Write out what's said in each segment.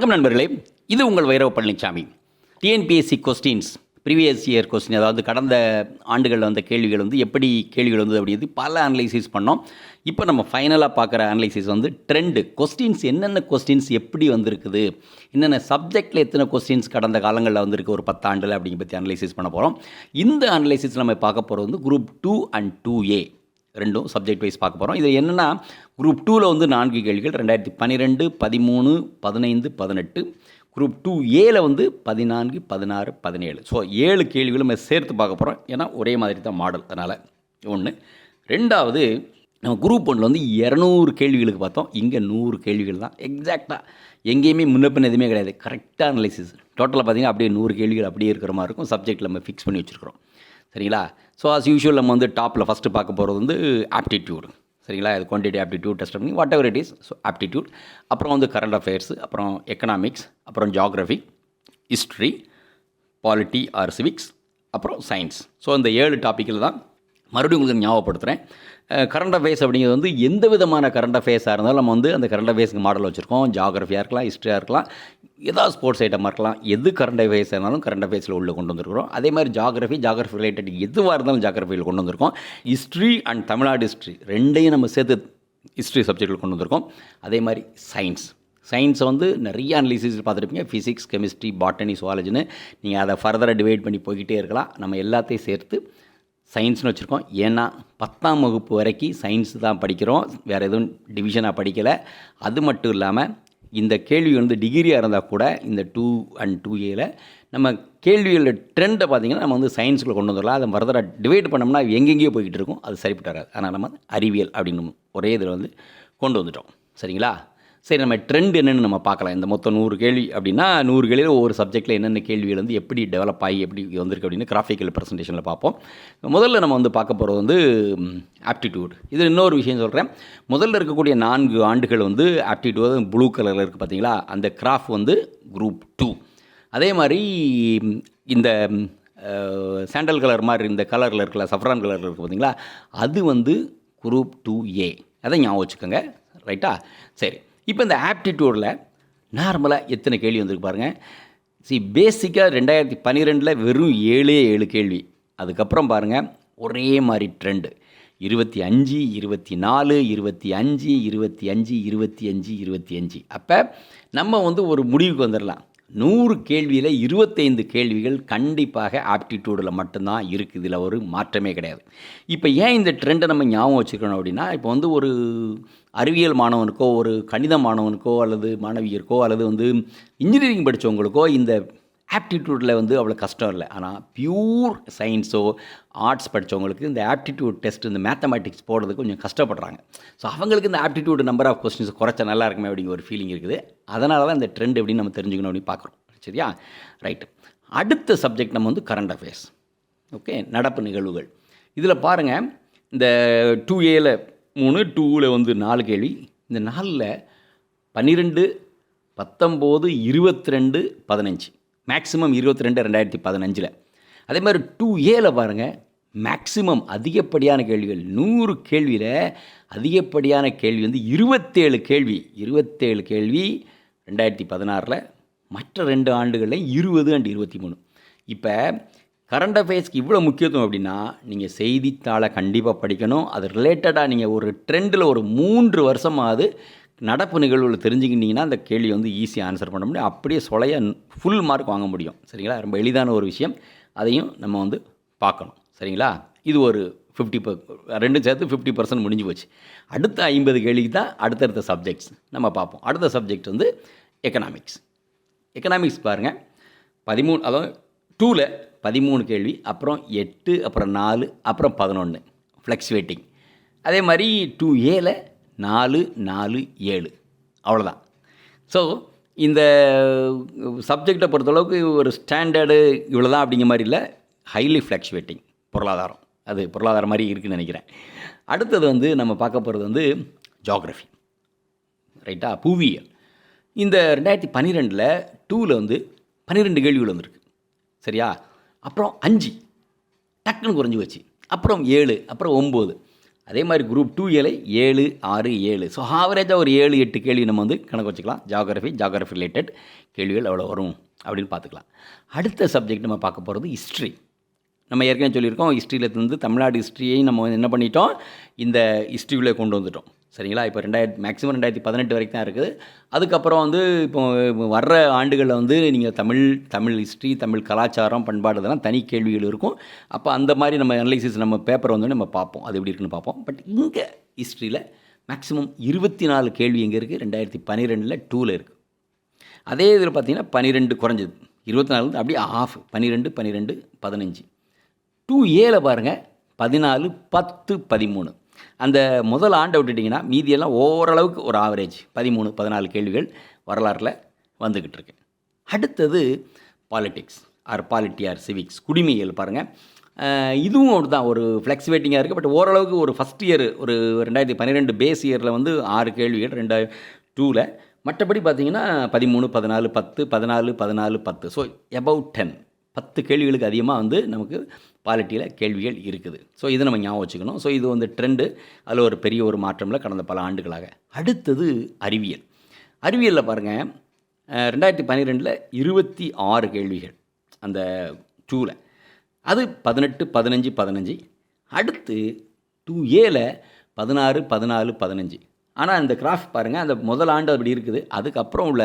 வணக்கம் நண்பர்களே, இது உங்கள் V.Palanichamy. TNPSC questions, previous year question, அதாவது கடந்த ஆண்டுகளில் வந்த கேள்விகள் எப்படி கேள்விகள் அப்படிங்கிறது பல அனலைசிஸ் பண்ணோம். இப்போ நம்ம ஃபைனலாக பார்க்குற அனலைசிஸ் ட்ரெண்டு, கொஸ்டின்ஸ் என்னென்ன கொஸ்டின்ஸ் எப்படி வந்திருக்குது, என்னென்ன சப்ஜெக்டில் எத்தனை கொஸ்டின்ஸ் கடந்த காலங்களில் வந்திருக்கு ஒரு 10 ஆண்டில் அப்படிங்க பற்றி அனலைசிஸ் பண்ண போகிறோம். இந்த அனலைசிஸ் நம்ம பார்க்க போகிறது குரூப் 2 and 2A ரெண்டும் சப்ஜெக்ட் வைஸ் பார்க்க போகிறோம். இது என்னென்னா, குரூப் 2ல் 4 கேள்விகள் 2012, 13, 15, 18. குரூப் 2Aல 14, 16, 17. ஸோ 7 கேள்விகளும் சேர்த்து பார்க்க போகிறோம். ஏன்னா ஒரே மாதிரி தான் மாடல், அதனால் ஒன்று. ரெண்டாவது, நம்ம குரூப் 1ல் 200 கேள்விகளுக்கு பார்த்தோம். இங்கே 100 கேள்விகள் தான். எக்ஸாக்டாக எங்கேயுமே முன்னப்பின் எதுவுமே கிடையாது. கரெக்டாக அனலைசிஸ். டோட்டலாக பார்த்திங்கன்னா அப்படியே 100 கேள்விகள் அப்படியே இருக்கிற மாதிரி இருக்கும். சப்ஜெக்டில் நம்ம ஃபிக்ஸ் பண்ணி வச்சுருக்கிறோம். சரிங்களா? ஸோ ஆஸ் யூஷுவல் நம்ம டாப்பில் ஃபஸ்ட்டு பார்க்க போகிறது ஆப்டிடியூடு. சரிங்களா? அது குவான்டிட்டி ஆப்டிடியூட் டெஸ்ட் பண்ணி whatever it is. So aptitude, அப்புறம் கரண்ட் அஃபேர்ஸ், அப்புறம் எக்கனாமிக்ஸ், அப்புறம் geography, history, polity or civics, அப்புறம் சயின்ஸ். ஸோ இந்த 7 டாப்பிக்கில் தான் மறுபடியும் உங்களுக்கு ஞாபகப்படுத்துகிறேன். கரண்ட் அஃபேர்ஸ் அப்படிங்கிறது எந்த விதமான கரண்ட் அஃபேர்ஸாக இருந்தாலும் நம்ம அந்த கரண்ட் அஃபேர்ஸ்க்கு மாடல் வச்சுருக்கோம். ஜியாகிரஃபியாக இருக்கலாம், ஹிஸ்ட்ரியாக இருக்கலாம், ஏதாவது ஸ்போர்ட்ஸ் ஐட்டமாக இருக்கலாம். எது கரண்ட் அஃபேர்ஸ் இருந்தாலும் கரண்ட் அஃபேர்ஸில் உள்ளே கொண்டு வந்திருக்கிறோம். அதே மாதிரி ஜியாகிரஃபி ரிலேட்டட் எதுவாக இருந்தாலும் ஜியாகிரஃபியில் கொண்டு வந்திருக்கோம். ஹிஸ்ட்ரி அண்ட் தமிழ்நாடு ஹிஸ்ட்ரி ரெண்டையும் நம்ம சேர்த்து ஹிஸ்ட்ரி சப்ஜெக்டில் கொண்டு வந்திருக்கோம். அதே மாதிரி சயின்ஸை நிறைய அனலிசிஸ் பார்த்துருப்பீங்க. ஃபிசிக்ஸ், கெமிஸ்ட்ரி, பாட்டனி, சுவாலஜின்னு நீங்கள் அதை ஃபர்தராக டிவைட் பண்ணி போய்கிட்டே இருக்கலாம். நம்ம எல்லாத்தையும் சேர்த்து சயின்ஸ்னு வச்சுருக்கோம். ஏன்னா 10ஆம் வகுப்பு வரைக்கும் சயின்ஸ் தான் படிக்கிறோம், வேறு எதுவும் டிவிஷனாக படிக்கலை. அது மட்டும் இல்லாமல் இந்த கேள்வி டிகிரியாக இருந்தால் கூட இந்த 2 and 2Aல நம்ம கேள்விகளோட ட்ரெண்டை பார்த்திங்கன்னா நம்ம சயின்ஸுக்குள்ளே கொண்டு வந்துடலாம். அதை ஃபர்தராக டிவைட் பண்ணோம்னா எங்கெங்கேயோ போய்கிட்டு இருக்கும், அது சரிப்பட்டு வராது. அதனால் நம்ம அறிவியல் அப்படின்னு ஒரே இதில் கொண்டு வந்துட்டோம். சரிங்களா? சரி, நம்ம ட்ரெண்ட் என்னென்னு நம்ம பார்க்கலாம். இந்த மொத்தம் 100 கேள்வி அப்படின்னா 100 கேள்வியில் ஒவ்வொரு சப்ஜெக்டில் என்னென்ன கேள்விகள் எப்படி டெவலப் ஆகி எப்படி வந்திருக்கு அப்படின்னு கிராஃபிக்கல் ப்ரெசன்டேஷனில் பார்ப்போம். முதல்ல நம்ம பார்க்க போகிறது ஆப்டிடியூட். இது இன்னொரு விஷயம் சொல்கிறேன். முதல்ல இருக்கக்கூடிய 4 ஆண்டுகள் ஆப்டிடியூட் ப்ளூ கலரில் இருக்குது பார்த்தீங்களா, அந்த கிராஃப் குரூப் 2. அதே மாதிரி இந்த சாண்டல் கலர் மாதிரி இந்த கலரில் இருக்கல, சஃப்ரான் கலரில் இருக்குது பார்த்தீங்களா, அது குரூப் 2A. அதை ஞாபகம் வச்சுக்கோங்க. ரைட்டா? சரி, இப்போ இந்த ஆப்டிடியூடில் நார்மலாக எத்தனை கேள்வி வந்திருக்கு பாருங்கள். பேசிக்காக 2012 வெறும் 7 கேள்வி. அதுக்கப்புறம் பாருங்கள் ஒரே மாதிரி ட்ரெண்டு 25, 24, 25, 25, 25, 25. அப்போ நம்ம ஒரு முடிவுக்கு வந்துடலாம். 100 கேள்வியில் 25 கேள்விகள் கண்டிப்பாக ஆப்டிடியூடில் மட்டும்தான் இருக்குது. இதில் ஒரு மாற்றமே கிடையாது. இப்போ ஏன் இந்த ட்ரெண்டை நம்ம ஞாபகம் வச்சுக்கணும் அப்படின்னா, இப்போ ஒரு அறிவியல் மாணவனுக்கோ, ஒரு கணித மாணவனுக்கோ, அல்லது மாணவியருக்கோ, அல்லது இன்ஜினியரிங் படித்தவங்களுக்கோ இந்த ஆப்டிடியூடில் அவ்வளோ கஷ்டம் இல்லை. ஆனால் பியூர் சயின்ஸோ ஆர்ட்ஸ் படித்தவங்களுக்கு இந்த ஆப்டிடியூட் டெஸ்ட், இந்த மேத்தமேட்டிக்ஸ் போடுறதுக்கு கொஞ்சம் கஷ்டப்படுறாங்க. ஸோ அவங்களுக்கு இந்த ஆப்டிடியூட் நம்பர் ஆஃப் கொஸ்டின்ஸ் குறைச்சா நல்லா இருக்குமே அப்படிங்கிற ஒரு ஃபீலிங் இருக்குது. அதனால தான் இந்த ட்ரெண்ட் எப்படின்னு நம்ம தெரிஞ்சுக்கணும் அப்படின்னு பார்க்குறோம். சரியா? ரைட்டு. அடுத்த சப்ஜெக்ட் நம்ம கரண்ட் அஃபேர்ஸ். ஓகே, நடப்பு நிகழ்வுகள். இதில் பாருங்கள், இந்த 2Aல 3, 2ல் 4 கேள்வி. இந்த 4ல் 12, 19, 22, 15. மேக்ஸிமம் 22 2015. அதே மாதிரி 2Aல பாருங்கள், மேக்ஸிமம் அதிகப்படியான கேள்விகள் 100 கேள்வியில் அதிகப்படியான கேள்வி 27 கேள்வி. 27 கேள்வி 2016. மற்ற 2 ஆண்டுகளில் 20 and 23. இப்போ கரண்ட் அஃபேர்ஸ்க்கு இவ்வளோ முக்கியத்துவம் அப்படின்னா, நீங்கள் செய்தித்தாளை கண்டிப்பாக படிக்கணும். அது ரிலேட்டடாக நீங்கள் ஒரு ட்ரெண்டில் ஒரு 3 வருஷமாவது நடப்பு நிகழ்வுகளை தெரிஞ்சுக்கிட்டிங்கன்னா அந்த கேள்வி ஈஸியாக ஆன்சர் பண்ண முடியும். அப்படியே சொலைய ஃபுல் மார்க் வாங்க முடியும். சரிங்களா? ரொம்ப எளிதான ஒரு விஷயம். அதையும் நம்ம பார்க்கணும். சரிங்களா? இது ஒரு 2 சேர்த்து 50% முடிஞ்சு போச்சு. அடுத்த 50 கேள்விக்கு தான் அடுத்தடுத்த சப்ஜெக்ட்ஸ் நம்ம பார்ப்போம். அடுத்த சப்ஜெக்ட் எக்கனாமிக்ஸ். எக்கனாமிக்ஸ் பாருங்கள், 13, அதாவது 2ல் 13 கேள்வி, அப்புறம் 8, அப்புறம் 4, அப்புறம் 11 ஃப்ளக்சுவேட்டிங். அதே மாதிரி 2Aல 4, 4, 7. அவ்வளோதான். ஸோ இந்த சப்ஜெக்டை பொறுத்தளவுக்கு ஒரு ஸ்டாண்டர்டு இவ்வளோ தான் அப்படிங்கிற மாதிரி இல்லை. Highly fluctuating. பொருளாதாரம், அது பொருளாதாரம் மாதிரி இருக்குதுன்னு நினைக்கிறேன். அடுத்தது நம்ம பார்க்க போகிறது ஜியாகிரஃபி. ரைட்டா? புவியியல். இந்த 2012 2ல் 12 கேள்விகள் வந்திருக்கு. சரியா? அப்புறம் 5 டக்குன்னு குறைஞ்சி வச்சு, அப்புறம் 7, அப்புறம் 9. அதே மாதிரி குரூப் 2Aல 7, 6, 7. ஸோ ஆவரேஜாக ஒரு 7, 8 கேள்வி நம்ம வந்து கணக்கு வச்சுக்கலாம். ஜாகிரஃபி ரிலேட்டட் கேள்விகள் எவ்வளோ வரும் அப்படின்னு பார்த்துக்கலாம். அடுத்த சப்ஜெக்ட் நம்ம பார்க்க போகிறது ஹிஸ்ட்ரி. நம்ம ஏற்கனவே சொல்லியிருக்கோம், ஹிஸ்ட்ரியிலேருந்து தமிழ்நாடு ஹிஸ்ட்ரியை நம்ம என்ன பண்ணிட்டோம், இந்த ஹிஸ்ட்ரிக்குள்ளே கொண்டு வந்துட்டோம். சரிங்களா? இப்போ மேக்ஸிமம் 2018 வரைக்கும் தான் இருக்குது. அதுக்கப்புறம் வந்து இப்போ வர்ற ஆண்டுகளில் வந்து நீங்கள் தமிழ் ஹிஸ்ட்ரி, தமிழ் கலாச்சாரம், பண்பாடு இதெல்லாம் தனி கேள்விகள் இருக்கும். அப்போ அந்த மாதிரி நம்ம அனலைசிஸ் நம்ம பேப்பர் வந்து நம்ம பார்ப்போம், அது எப்படி இருக்குன்னு பார்ப்போம். பட் இங்கே ஹிஸ்ட்ரியில் மேக்ஸிமம் 24 கேள்வி எங்கே இருக்குது, 2012 2ல் இருக்குது. அதே இதில் பார்த்தீங்கன்னா 12 குறைஞ்சது, 24 அப்படியே ஆஃப், 12, 15. 2Aல பாருங்கள் 14, 10, 13. அந்த முதல் ஆண்டை விட்டுட்டிங்கன்னா மீதியெல்லாம் ஓரளவுக்கு ஒரு ஆவரேஜ் 13, 14 கேள்விகள் வரலாற்றில் வந்துக்கிட்டு இருக்கு. அடுத்தது பாலிட்டிக்ஸ் பாலிட்டி சிவிக்ஸ், குடிமையியல் பாருங்கள். இதுவும் ஒரு தான் ஒரு ஃப்ளெக்சுவேட்டிங்காக இருக்குது. பட் ஓரளவுக்கு ஒரு ஃபஸ்ட் இயர் ஒரு 2012 பேஸ் இயரில் வந்து 6 கேள்விகள் 2002ல். மற்றபடி பார்த்தீங்கன்னா 13, 14, 10, 14, 10. ஸோ எபவுட் 10 கேள்விகளுக்கு அதிகமாக வந்து நமக்கு பாலிட்டியில் கேள்விகள் இருக்குது. ஸோ இதை நம்ம ஞாபகம் வச்சுக்கணும். ஸோ இது வந்து ட்ரெண்டு, அதில் ஒரு பெரிய ஒரு மாற்றமில்லை கடந்த பல ஆண்டுகளாக. அடுத்தது அறிவியலில் பாருங்கள், 2012 26 கேள்விகள் அந்த 2ல், அது 18, 15. அடுத்து 2Aல 16, 14, 15. ஆனால் இந்த கிராஃப் பாருங்கள், அந்த முதல் ஆண்டு அப்படி இருக்குது. அதுக்கப்புறம் உள்ள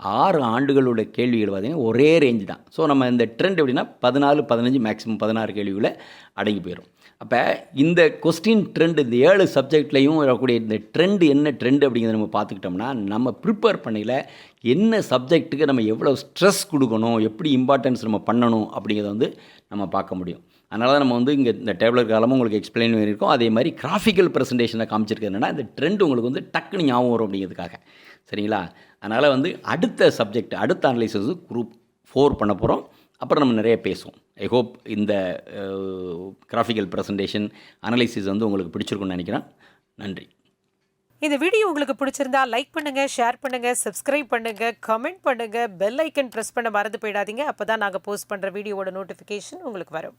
6 ஆண்டுகளோட கேள்விகள் பார்த்திங்கன்னா ஒரே ரேஞ்ச் தான். ஸோ நம்ம இந்த ட்ரெண்ட் எப்படின்னா 14, 15, மேக்ஸிமம் 16 கேள்விகளை அடங்கி போயிடும். அப்போ இந்த கொஸ்டின் ட்ரெண்ட், இந்த 7 சப்ஜெக்ட்லேயும் வரக்கூடிய இந்த ட்ரெண்டு என்ன ட்ரெண்டு அப்படிங்கிறத நம்ம பார்த்துக்கிட்டோம்னா, நம்ம ப்ரிப்பேர் பண்ணையில் என்ன சப்ஜெக்ட்டுக்கு நம்ம எவ்வளோ ஸ்ட்ரெஸ் கொடுக்கணும், எப்படி இம்பார்ட்டன்ஸ் நம்ம பண்ணணும் அப்படிங்கிறத வந்து நம்ம பார்க்க முடியும். அதனால தான் நம்ம வந்து இங்கே இந்த டேப்லர் காலமும் உங்களுக்கு எக்ஸ்பிளைன் பண்ணியிருக்கோம். அதே மாதிரி கிராஃபிக்கல் ப்ரெசன்டேஷனை காமிச்சிருக்கிறது என்னென்னா, இந்த ட்ரெண்ட் உங்களுக்கு வந்து டக்குன்னு ஞாபகம் வரும் அப்படிங்கிறதுக்காக. சரிங்களா? அதனால் வந்து அடுத்த சப்ஜெக்ட், அடுத்த அனலைசிஸ் குரூப் 4 பண்ண போகிறோம். அப்புறம் நம்ம நிறைய பேசுவோம். ஐ ஹோப் இந்த கிராஃபிக்கல் ப்ரெசன்டேஷன் அனலைசிஸ் வந்து உங்களுக்கு பிடிச்சிருக்குன்னு நினைக்கிறேன். நன்றி. இந்த வீடியோ உங்களுக்கு பிடிச்சிருந்தா லைக் பண்ணுங்க, ஷேர் பண்ணுங்க, சப்ஸ்கிரைப் பண்ணுங்க, கமெண்ட் பண்ணுங்க, பெல் ஐக்கன் பிரஸ் பண்ண மறந்து போயிடாதீங்க. அப்பதான் நாங்கள் போஸ்ட் பண்ற வீடியோவோட நோட்டிஃபிகேஷன் உங்களுக்கு வரும்.